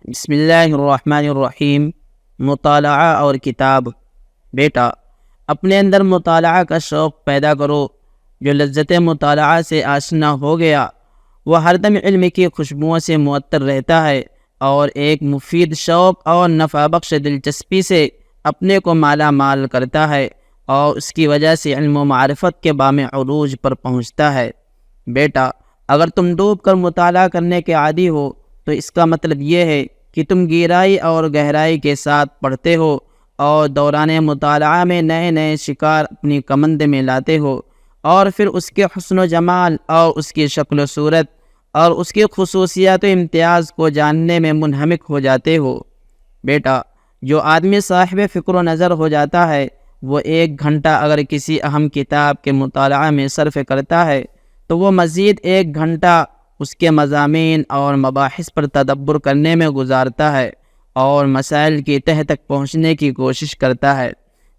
بسم اللہ الرحمن الرحیم۔ مطالعہ اور کتاب۔ بیٹا، اپنے اندر مطالعہ کا شوق پیدا کرو۔ جو لذت مطالعہ سے آشنا ہو گیا وہ ہر دم علم کی خوشبوؤں سے معطر رہتا ہے اور ایک مفید شوق اور نفع بخش دلچسپی سے اپنے کو مالا مال کرتا ہے اور اس کی وجہ سے علم و معرفت کے بام عروج پر پہنچتا ہے۔ بیٹا، اگر تم ڈوب کر مطالعہ کرنے کے عادی ہو تو اس کا مطلب یہ ہے کہ تم گہرائی اور گہرائی کے ساتھ پڑھتے ہو اور دوران مطالعہ میں نئے نئے شکار اپنی کمند میں لاتے ہو اور پھر اس کے حسن و جمال اور اس کی شکل و صورت اور اس کی خصوصیات و امتیاز کو جاننے میں منہمک ہو جاتے ہو۔ بیٹا، جو آدمی صاحب فکر و نظر ہو جاتا ہے وہ 1 گھنٹہ اگر کسی اہم کتاب کے مطالعہ میں صرف کرتا ہے تو وہ مزید 1 گھنٹہ اس کے مضامین اور مباحث پر تدبر کرنے میں گزارتا ہے اور مسائل کی تہہ تک پہنچنے کی کوشش کرتا ہے،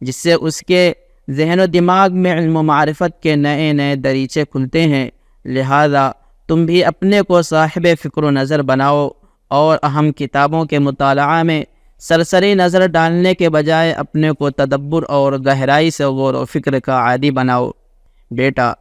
جس سے اس کے ذہن و دماغ میں علم و معرفت کے نئے نئے دریچے کھلتے ہیں۔ لہذا تم بھی اپنے کو صاحب فکر و نظر بناؤ اور اہم کتابوں کے مطالعہ میں سرسری نظر ڈالنے کے بجائے اپنے کو تدبر اور گہرائی سے غور و فکر کا عادی بناؤ۔ بیٹا،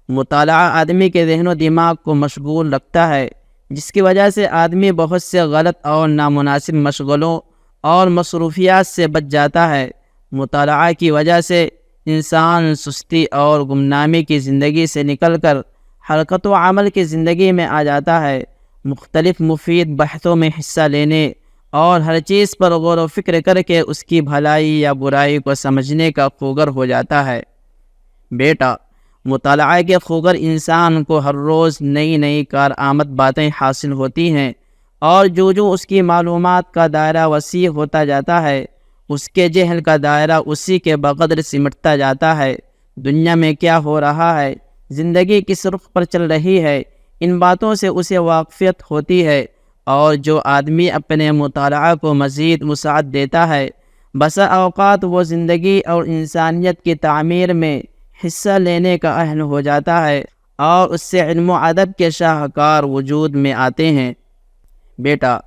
مطالعہ آدمی کے ذہن و دماغ کو مشغول رکھتا ہے، جس کی وجہ سے آدمی بہت سے غلط اور نامناسب مشغلوں اور مصروفیات سے بچ جاتا ہے۔ مطالعہ کی وجہ سے انسان سستی اور گمنامی کی زندگی سے نکل کر حرکت و عمل کی زندگی میں آ جاتا ہے۔ مختلف مفید بحثوں میں حصہ لینے اور ہر چیز پر غور و فکر کر کے اس کی بھلائی یا برائی کو سمجھنے کا خوگر ہو جاتا ہے۔ بیٹا، مطالعہ کے خوگر انسان کو ہر روز نئی نئی کارآمد باتیں حاصل ہوتی ہیں اور جو اس کی معلومات کا دائرہ وسیع ہوتا جاتا ہے اس کے جہل کا دائرہ اسی کے بقدر سمٹتا جاتا ہے۔ دنیا میں کیا ہو رہا ہے، زندگی کس رخ پر چل رہی ہے، ان باتوں سے اسے واقفیت ہوتی ہے، اور جو آدمی اپنے مطالعہ کو مزید وسعت دیتا ہے بسا اوقات وہ زندگی اور انسانیت کی تعمیر میں حصہ لینے کا اہل ہو جاتا ہے اور اس سے علم و ادب کے شاہکار وجود میں آتے ہیں۔ بیٹا،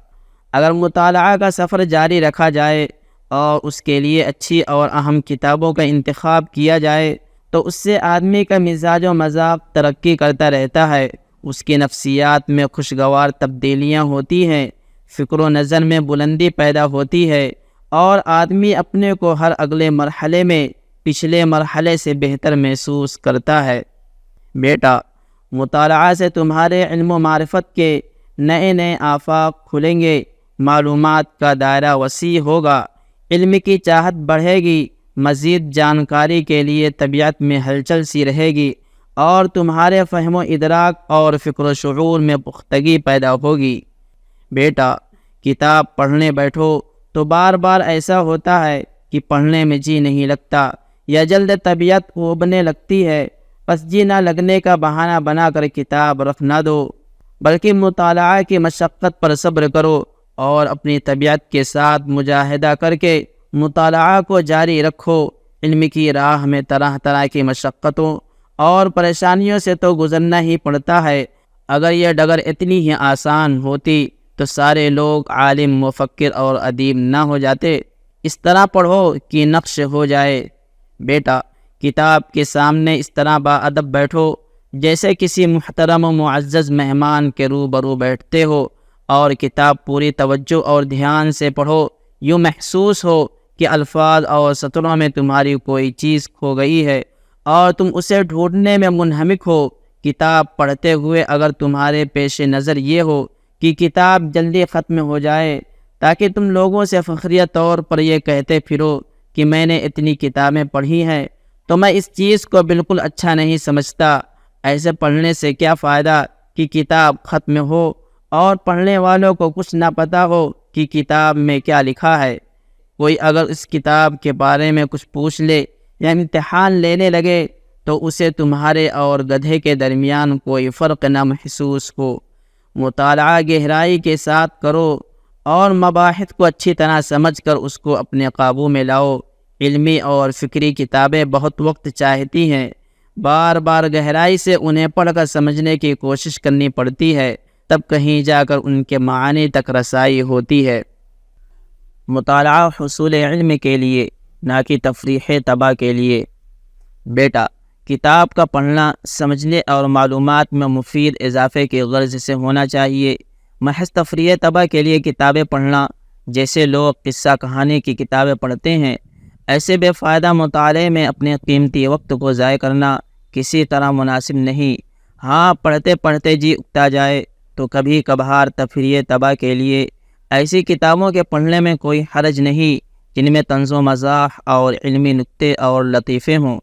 اگر مطالعہ کا سفر جاری رکھا جائے اور اس کے لیے اچھی اور اہم کتابوں کا انتخاب کیا جائے تو اس سے آدمی کا مزاج و مذاق ترقی کرتا رہتا ہے، اس کی نفسیات میں خوشگوار تبدیلیاں ہوتی ہیں، فکر و نظر میں بلندی پیدا ہوتی ہے اور آدمی اپنے کو ہر اگلے مرحلے میں پچھلے مرحلے سے بہتر محسوس کرتا ہے۔ بیٹا، مطالعہ سے تمہارے علم و معرفت کے نئے نئے آفاق کھلیں گے، معلومات کا دائرہ وسیع ہوگا، علم کی چاہت بڑھے گی، مزید جانکاری کے لیے طبیعت میں ہلچل سی رہے گی اور تمہارے فہم و ادراک اور فکر و شعور میں پختگی پیدا ہوگی۔ بیٹا، کتاب پڑھنے بیٹھو تو بار بار ایسا ہوتا ہے کہ پڑھنے میں جی نہیں لگتا یا جلد طبیعت اوبنے لگتی ہے، بس جی نہ لگنے کا بہانہ بنا کر کتاب رکھ نہ دو، بلکہ مطالعہ کی مشقت پر صبر کرو اور اپنی طبیعت کے ساتھ مجاہدہ کر کے مطالعہ کو جاری رکھو۔ علم کی راہ میں طرح طرح کی مشقتوں اور پریشانیوں سے تو گزرنا ہی پڑتا ہے۔ اگر یہ ڈگر اتنی ہی آسان ہوتی تو سارے لوگ عالم، مفکر اور ادیب نہ ہو جاتے۔ اس طرح پڑھو کہ نقش ہو جائے۔ بیٹا، کتاب کے سامنے اس طرح باادب بیٹھو جیسے کسی محترم و معزز مہمان کے روبرو بیٹھتے ہو اور کتاب پوری توجہ اور دھیان سے پڑھو، یوں محسوس ہو کہ الفاظ اور سطروں میں تمہاری کوئی چیز کھو گئی ہے اور تم اسے ڈھونڈنے میں منہمک ہو۔ کتاب پڑھتے ہوئے اگر تمہارے پیش نظر یہ ہو کہ کتاب جلدی ختم ہو جائے تاکہ تم لوگوں سے فخریہ طور پر یہ کہتے پھرو کہ میں نے اتنی کتابیں پڑھی ہیں، تو میں اس چیز کو بالکل اچھا نہیں سمجھتا۔ ایسے پڑھنے سے کیا فائدہ کہ کتاب ختم ہو اور پڑھنے والوں کو کچھ نہ پتہ ہو کہ کتاب میں کیا لکھا ہے۔ کوئی اگر اس کتاب کے بارے میں کچھ پوچھ لے یا امتحان لینے لگے تو اسے تمہارے اور گدھے کے درمیان کوئی فرق نہ محسوس ہو۔ مطالعہ گہرائی کے ساتھ کرو اور مباحث کو اچھی طرح سمجھ کر اس کو اپنے قابو میں لاؤ۔ علمی اور فکری کتابیں بہت وقت چاہتی ہیں، بار بار گہرائی سے انہیں پڑھ کر سمجھنے کی کوشش کرنی پڑتی ہے، تب کہیں جا کر ان کے معانی تک رسائی ہوتی ہے۔ مطالعہ حصول علم کے لیے، نہ کہ تفریح طبع کے لیے۔ بیٹا، کتاب کا پڑھنا سمجھنے اور معلومات میں مفید اضافے کی غرض سے ہونا چاہیے۔ محض تفریح طبع کے لیے کتابیں پڑھنا، جیسے لوگ قصہ کہانی کی کتابیں پڑھتے ہیں، ایسے بے فائدہ مطالعے میں اپنے قیمتی وقت کو ضائع کرنا کسی طرح مناسب نہیں۔ ہاں، پڑھتے پڑھتے جی اکتا جائے تو کبھی کبھار تفریح طبع کے لیے ایسی کتابوں کے پڑھنے میں کوئی حرج نہیں جن میں طنز و مزاح اور علمی نکتے اور لطیفے ہوں۔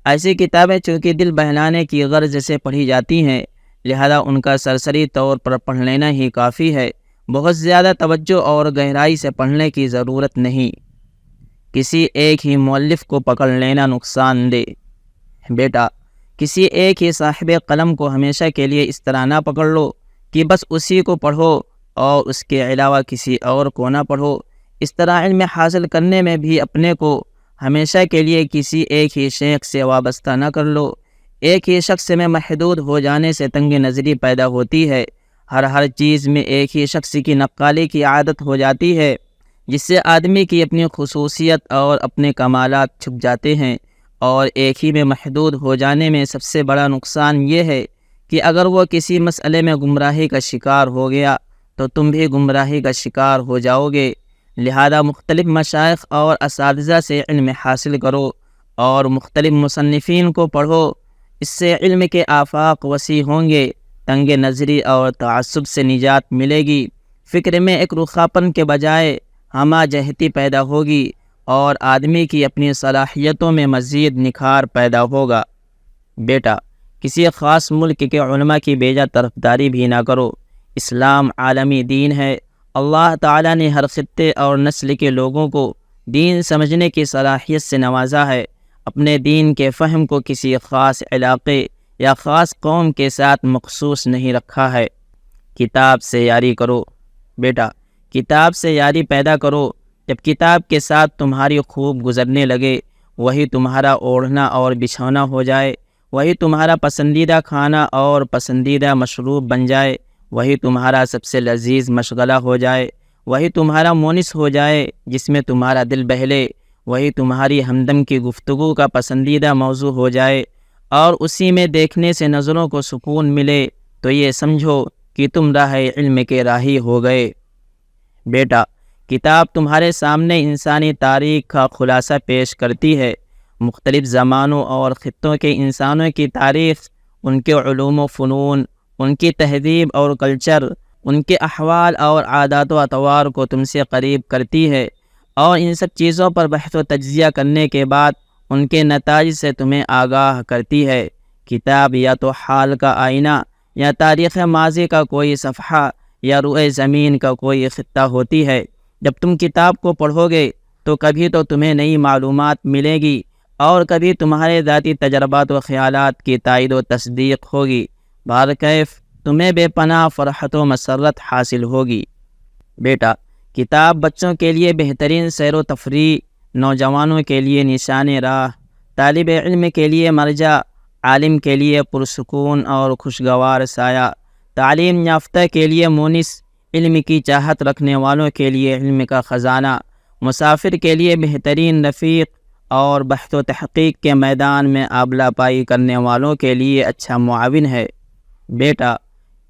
ایسی کتابیں چونکہ دل بہلانے کی غرض سے پڑھی جاتی ہیں، لہذا ان کا سرسری طور پر پڑھ لینا ہی کافی ہے، بہت زیادہ توجہ اور گہرائی سے پڑھنے کی ضرورت نہیں۔ کسی ایک ہی مؤلف کو پکڑ لینا نقصان دہ۔ بیٹا، کسی ایک ہی صاحب قلم کو ہمیشہ کے لیے اس طرح نہ پکڑ لو کہ بس اسی کو پڑھو اور اس کے علاوہ کسی اور کو نہ پڑھو۔ اس طرح علم حاصل کرنے میں بھی اپنے کو ہمیشہ کے لیے کسی ایک ہی شیخ سے وابستہ نہ کر لو۔ ایک ہی شخص میں محدود ہو جانے سے تنگ نظری پیدا ہوتی ہے۔ ہر چیز میں ایک ہی شخص کی نقالی کی عادت ہو جاتی ہے، جس سے آدمی کی اپنی خصوصیت اور اپنے کمالات چھپ جاتے ہیں، اور ایک ہی میں محدود ہو جانے میں سب سے بڑا نقصان یہ ہے کہ اگر وہ کسی مسئلے میں گمراہی کا شکار ہو گیا تو تم بھی گمراہی کا شکار ہو جاؤ گے۔ لہذا مختلف مشائخ اور اساتذہ سے علم حاصل کرو اور مختلف مصنفین کو پڑھو، اس سے علم کے آفاق وسیع ہوں گے، تنگ نظری اور تعصب سے نجات ملے گی، فکر میں ایک رخاپن کے بجائے ہمہ جہتی پیدا ہوگی، اور آدمی کی اپنی صلاحیتوں میں مزید نکھار پیدا ہوگا۔ بیٹا، کسی خاص ملک کے علماء کی بیجا طرفداری بھی نہ کرو۔ اسلام عالمی دین ہے۔ اللہ تعالیٰ نے ہر خطے اور نسل کے لوگوں کو دین سمجھنے کی صلاحیت سے نوازا ہے۔ اپنے دین کے فہم کو کسی خاص علاقے یا خاص قوم کے ساتھ مخصوص نہیں رکھا ہے۔ کتاب سے یاری کرو۔ بیٹا، کتاب سے یاری پیدا کرو۔ جب کتاب کے ساتھ تمہاری خوب گزرنے لگے، وہی تمہارا اوڑھنا اور بچھونا ہو جائے، وہی تمہارا پسندیدہ کھانا اور پسندیدہ مشروب بن جائے، وہی تمہارا سب سے لذیذ مشغلہ ہو جائے، وہی تمہارا مونس ہو جائے جس میں تمہارا دل بہلے، وہی تمہاری ہمدم کی گفتگو کا پسندیدہ موضوع ہو جائے، اور اسی میں دیکھنے سے نظروں کو سکون ملے، تو یہ سمجھو کہ تم راہ علم کے راہی ہو گئے۔ بیٹا، کتاب تمہارے سامنے انسانی تاریخ کا خلاصہ پیش کرتی ہے۔ مختلف زمانوں اور خطوں کے انسانوں کی تاریخ، ان کے علوم و فنون، ان کی تہذیب اور کلچر، ان کے احوال اور عادات و اطوار کو تم سے قریب کرتی ہے، اور ان سب چیزوں پر بحث و تجزیہ کرنے کے بعد ان کے نتائج سے تمہیں آگاہ کرتی ہے۔ کتاب یا تو حال کا آئینہ، یا تاریخ ماضی کا کوئی صفحہ، یا روئے زمین کا کوئی خطہ ہوتی ہے۔ جب تم کتاب کو پڑھو گے تو کبھی تو تمہیں نئی معلومات ملے گی، اور کبھی تمہارے ذاتی تجربات و خیالات کی تائید و تصدیق ہوگی۔ بہرکیف تمہیں بے پناہ فرحت و مسرت حاصل ہوگی۔ بیٹا، کتاب بچوں کے لیے بہترین سیر و تفریح، نوجوانوں کے لیے نشان راہ، طالب علم کے لیے مرجع، عالم کے لیے پرسکون اور خوشگوار سایہ، تعلیم یافتہ کے لیے مونس، علم کی چاہت رکھنے والوں کے لیے علم کا خزانہ، مسافر کے لیے بہترین رفیق، اور بحث و تحقیق کے میدان میں آبلہ پائی کرنے والوں کے لیے اچھا معاون ہے۔ بیٹا،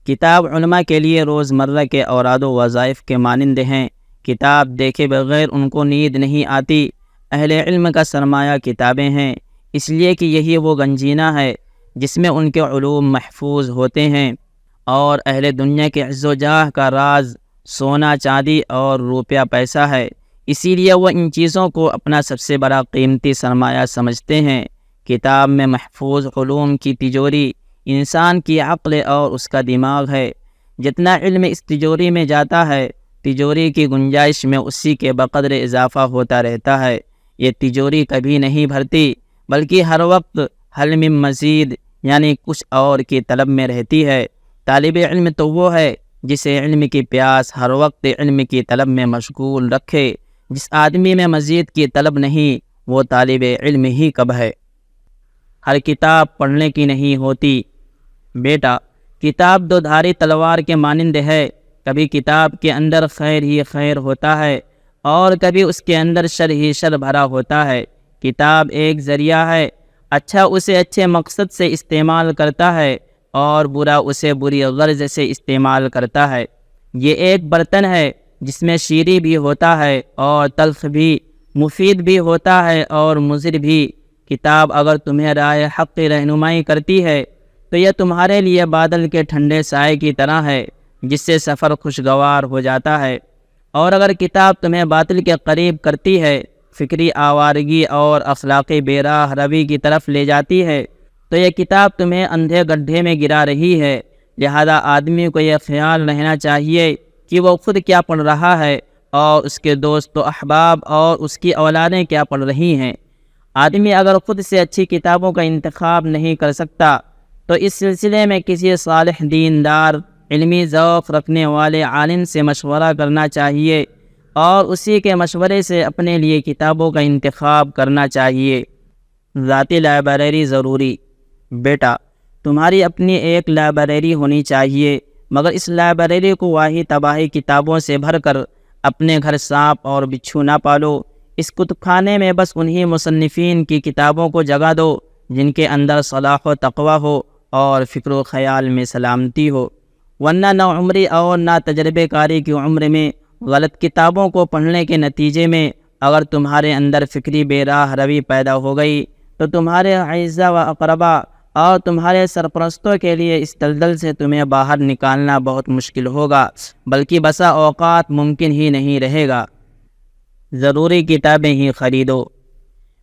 کتاب علماء کے لیے روزمرہ کے اوراد و وظائف کے مانند ہیں۔ کتاب دیکھے بغیر ان کو نیند نہیں آتی۔ اہل علم کا سرمایہ کتابیں ہیں، اس لیے کہ یہی وہ گنجینہ ہے جس میں ان کے علوم محفوظ ہوتے ہیں، اور اہل دنیا کے عز و جاہ کا راز سونا چاندی اور روپیہ پیسہ ہے، اسی لیے وہ ان چیزوں کو اپنا سب سے بڑا قیمتی سرمایہ سمجھتے ہیں۔ کتاب میں محفوظ علوم کی تجوری انسان کی عقل اور اس کا دماغ ہے۔ جتنا علم اس تجوری میں جاتا ہے، تجوری کی گنجائش میں اسی کے بقدر اضافہ ہوتا رہتا ہے۔ یہ تجوری کبھی نہیں بھرتی، بلکہ ہر وقت حل من مزید، یعنی کچھ اور کی طلب میں رہتی ہے۔ طالب علم تو وہ ہے جسے علم کی پیاس ہر وقت علم کی طلب میں مشغول رکھے۔ جس آدمی میں مزید کی طلب نہیں، وہ طالب علم ہی کب ہے۔ ہر کتاب پڑھنے کی نہیں ہوتی۔ بیٹا، کتاب دو دھاری تلوار کے مانند ہے، کبھی کتاب کے اندر خیر ہی خیر ہوتا ہے اور کبھی اس کے اندر شر ہی شر بھرا ہوتا ہے۔ کتاب ایک ذریعہ ہے، اچھا اسے اچھے مقصد سے استعمال کرتا ہے اور برا اسے بری غرض سے استعمال کرتا ہے۔ یہ ایک برتن ہے جس میں شیریں بھی ہوتا ہے اور تلخ بھی، مفید بھی ہوتا ہے اور مضر بھی۔ کتاب اگر تمہیں راہ حق کی رہنمائی کرتی ہے تو یہ تمہارے لیے بادل کے ٹھنڈے سائے کی طرح ہے جس سے سفر خوشگوار ہو جاتا ہے، اور اگر کتاب تمہیں باطل کے قریب کرتی ہے، فکری آوارگی اور اخلاقی بے راہ روی کی طرف لے جاتی ہے، تو یہ کتاب تمہیں اندھے گڈھے میں گرا رہی ہے۔ لہذا آدمی کو یہ خیال رہنا چاہیے کہ وہ خود کیا پڑھ رہا ہے اور اس کے دوست و احباب اور اس کی اولادیں کیا پڑھ رہی ہیں۔ آدمی اگر خود سے اچھی کتابوں کا انتخاب نہیں کر سکتا تو اس سلسلے میں کسی صالح دیندار، علمی ذوق رکھنے والے عالم سے مشورہ کرنا چاہیے اور اسی کے مشورے سے اپنے لیے کتابوں کا انتخاب کرنا چاہیے۔ ذاتی لائبریری ضروری۔ بیٹا، تمہاری اپنی ایک لائبریری ہونی چاہیے، مگر اس لائبریری کو واہی تباہی کتابوں سے بھر کر اپنے گھر سانپ اور بچھو نہ پالو۔ اس کتب خانے میں بس انہی مصنفین کی کتابوں کو جگہ دو جن کے اندر صلاح و تقوی ہو اور فکر و خیال میں سلامتی ہو، ورنہ نہ عمری اور نہ تجربے کاری کی عمر میں غلط کتابوں کو پڑھنے کے نتیجے میں اگر تمہارے اندر فکری بے راہ روی پیدا ہو گئی تو تمہارے اعزاء و اقربا اور تمہارے سرپرستوں کے لیے اس دلدل سے تمہیں باہر نکالنا بہت مشکل ہوگا، بلکہ بسا اوقات ممکن ہی نہیں رہے گا۔ ضروری کتابیں ہی خریدو۔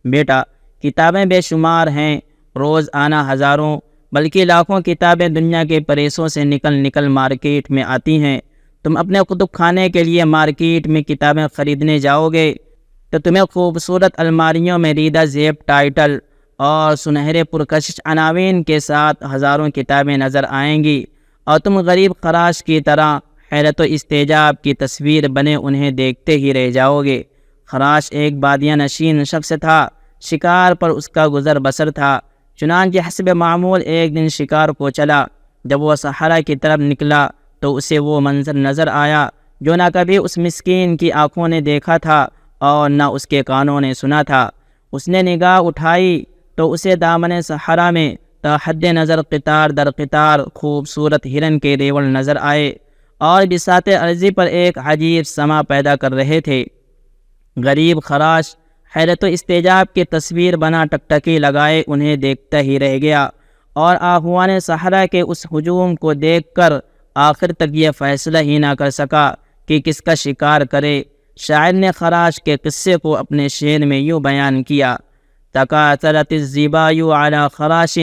بیٹا، کتابیں بے شمار ہیں، روز آنا ہزاروں بلکہ لاکھوں کتابیں دنیا کے پریسوں سے نکل مارکیٹ میں آتی ہیں۔ تم اپنے کتب خانے کے لیے مارکیٹ میں کتابیں خریدنے جاؤ گے تو تمہیں خوبصورت الماریوں میں ریدہ زیب ٹائٹل اور سنہرے پرکشش عناوین کے ساتھ ہزاروں کتابیں نظر آئیں گی، اور تم غریب خراش کی طرح حیرت و استعجاب کی تصویر بنے انہیں دیکھتے ہی رہ جاؤ گے۔ خراش ایک بادیہ نشین شخص تھا، شکار پر اس کا گزر بسر تھا، چنانچہ حسب معمول ایک دن شکار کو چلا۔ جب وہ صحرا کی طرف نکلا تو اسے وہ منظر نظر آیا جو نہ کبھی اس مسکین کی آنکھوں نے دیکھا تھا اور نہ اس کے کانوں نے سنا تھا۔ اس نے نگاہ اٹھائی تو اسے دامن صحرا میں تا حد نظر قطار در قطار خوبصورت ہرن کے ریوڑ نظر آئے اور بساط عرضی پر ایک عجیب سما پیدا کر رہے تھے۔ غریب خراش حیرت و استعجاب کی تصویر بنا ٹکٹکی لگائے انہیں دیکھتا ہی رہ گیا، اور آہوان صحرا کے اس ہجوم کو دیکھ کر آخر تک یہ فیصلہ ہی نہ کر سکا کہ کس کا شکار کرے۔ شاعر نے خراش کے قصے کو اپنے شعر میں یوں بیان کیا: تکاثرت الزباء علی خراش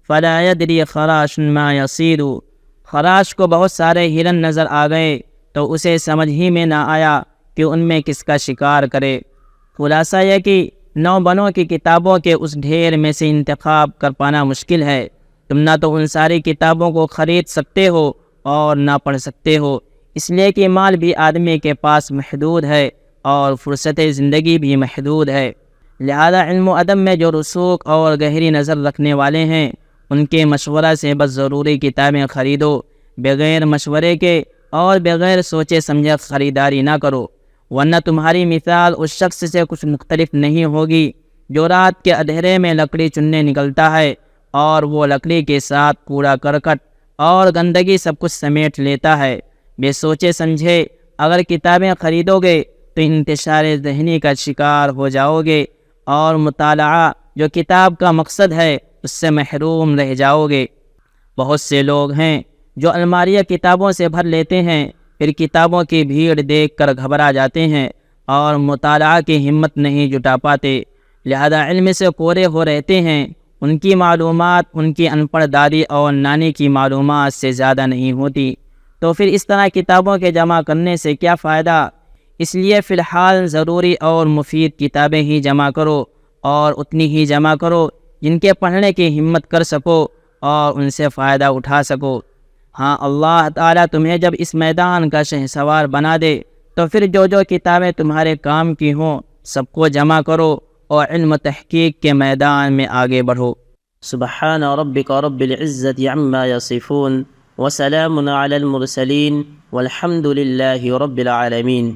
فلا یدری خراش ما یصیر۔ خراش کو بہت سارے ہرن نظر آ گئے تو اسے سمجھ ہی میں نہ آیا کہ ان میں کس کا شکار کرے۔ خلاصہ یہ کہ 9 بنوں کی کتابوں کے اس ڈھیر میں سے انتخاب کر پانا مشکل ہے۔ تم نہ تو ان ساری کتابوں کو خرید سکتے ہو اور نہ پڑھ سکتے ہو، اس لیے کہ مال بھی آدمی کے پاس محدود ہے اور فرصت زندگی بھی محدود ہے۔ لہذا علم و ادب میں جو رسوخ اور گہری نظر رکھنے والے ہیں ان کے مشورہ سے بس ضروری کتابیں خریدو، بغیر مشورے کے اور بغیر سوچے سمجھے خریداری نہ کرو، ورنہ تمہاری مثال اس شخص سے کچھ مختلف نہیں ہوگی جو رات کے اندھیرے میں لکڑی چننے نکلتا ہے اور وہ لکڑی کے ساتھ کوڑا کرکٹ اور گندگی سب کچھ سمیٹ لیتا ہے۔ بے سوچے سمجھے اگر کتابیں خریدو گے تو انتشار ذہنی کا شکار ہو جاؤ گے اور مطالعہ جو کتاب کا مقصد ہے اس سے محروم رہ جاؤ گے۔ بہت سے لوگ ہیں جو الماریاں کتابوں سے بھر لیتے ہیں، پھر کتابوں کی بھیڑ دیکھ کر گھبرا جاتے ہیں اور مطالعہ کی ہمت نہیں جٹا پاتے، لہذا علم سے کورے ہو رہتے ہیں۔ ان کی معلومات ان کی ان پڑھ دادی اور نانی کی معلومات سے زیادہ نہیں ہوتی، تو پھر اس طرح کتابوں کے جمع کرنے سے کیا فائدہ؟ اس لیے فی الحال ضروری اور مفید کتابیں ہی جمع کرو، اور اتنی ہی جمع کرو جن کے پڑھنے کی ہمت کر سکو اور ان سے فائدہ اٹھا سکو۔ ہاں، اللہ تعالیٰ تمہیں جب اس میدان کا شہسوار بنا دے تو پھر جو کتابیں تمہارے کام کی ہوں سب کو جمع کرو اور علم و تحقیق کے میدان میں آگے بڑھو۔ سبحان ربک رب العزت عما یصفون وسلام علی المرسلین والحمد للہ رب العالمین۔